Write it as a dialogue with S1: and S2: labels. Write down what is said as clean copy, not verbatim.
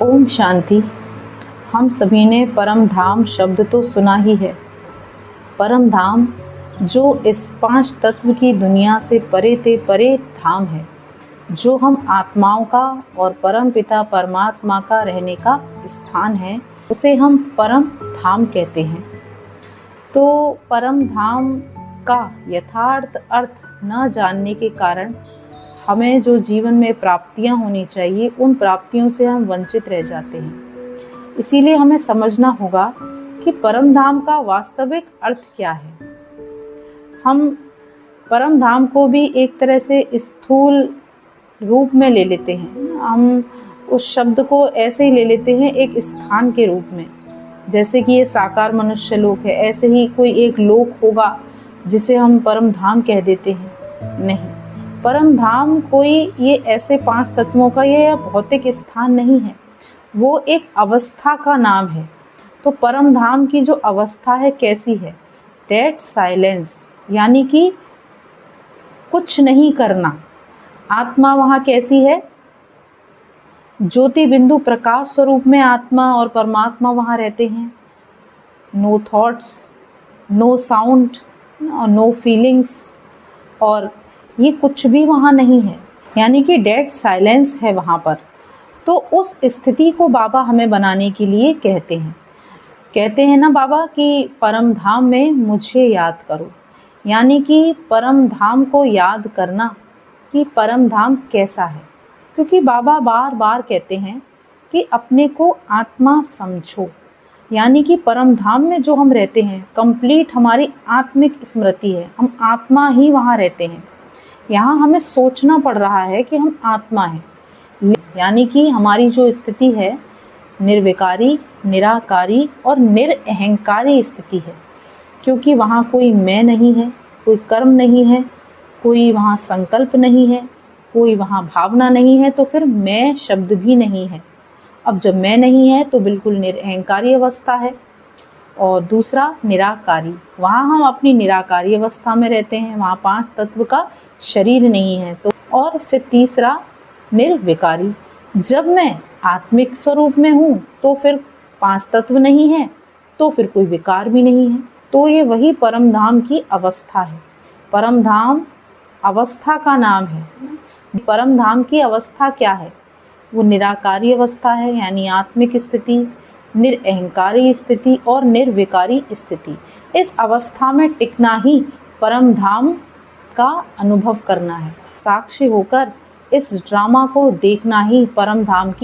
S1: ओम शांति। हम सभी ने परम धाम शब्द तो सुना ही है। परम धाम जो इस पांच तत्व की दुनिया से परे ते परे धाम है, जो हम आत्माओं का और परम पिता परमात्मा का रहने का स्थान है, उसे हम परम धाम कहते हैं। तो परम धाम का यथार्थ अर्थ न जानने के कारण हमें जो जीवन में प्राप्तियां होनी चाहिए, उन प्राप्तियों से हम वंचित रह जाते हैं। इसीलिए हमें समझना होगा कि परम धाम का वास्तविक अर्थ क्या है। हम परम धाम को भी एक तरह से स्थूल रूप में ले लेते हैं। हम उस शब्द को ऐसे ही ले लेते हैं एक स्थान के रूप में, जैसे कि ये साकार मनुष्य लोक है, ऐसे ही कोई एक लोक होगा जिसे हम परम धाम कह देते हैं। नहीं, परम धाम कोई ये ऐसे पांच तत्वों का ये भौतिक स्थान नहीं है, वो एक अवस्था का नाम है। तो परम धाम की जो अवस्था है कैसी है? डेड साइलेंस, यानी कि कुछ नहीं करना। आत्मा वहाँ कैसी है? ज्योति बिंदु प्रकाश स्वरूप में आत्मा और परमात्मा वहाँ रहते हैं। No thoughts, no sound, no feelings, और ये कुछ भी वहाँ नहीं है, यानी कि डेड साइलेंस है वहाँ पर। तो उस स्थिति को बाबा हमें बनाने के लिए कहते हैं ना बाबा कि परम धाम में मुझे याद करो, यानी कि परम धाम को याद करना कि परम धाम कैसा है। क्योंकि बाबा बार बार कहते हैं कि अपने को आत्मा समझो, यानी कि परम धाम में जो हम रहते हैं कंप्लीट हमारी आत्मिक स्मृति है, हम आत्मा ही वहाँ रहते हैं। यहाँ हमें सोचना पड़ रहा है कि हम आत्मा हैं, यानी कि हमारी जो स्थिति है निर्विकारी, निराकारी और निरअहंकारी स्थिति है। क्योंकि वहाँ कोई मैं नहीं है, कोई कर्म नहीं है, कोई वहाँ संकल्प नहीं है, कोई वहाँ भावना नहीं है, तो फिर मैं शब्द भी नहीं है। अब जब मैं नहीं है तो बिल्कुल निरअहंकारी अवस्था है। और दूसरा निराकारी, वहाँ हम अपनी निराकारी अवस्था में रहते हैं, वहाँ पांच तत्व का शरीर नहीं है। तो और फिर तीसरा निर्विकारी, जब मैं आत्मिक स्वरूप में हूँ तो फिर पांच तत्व नहीं है, तो फिर कोई विकार भी नहीं है। तो ये वही परम धाम की अवस्था है। परम धाम अवस्था का नाम है। परम धाम की अवस्था क्या है? वो निराकारी अवस्था है, यानी आत्मिक स्थिति, निरअहंकारी स्थिति और निर्विकारी स्थिति। इस अवस्था में टिकना ही परम धाम का अनुभव करना है। साक्षी होकर इस ड्रामा को देखना ही परम धाम की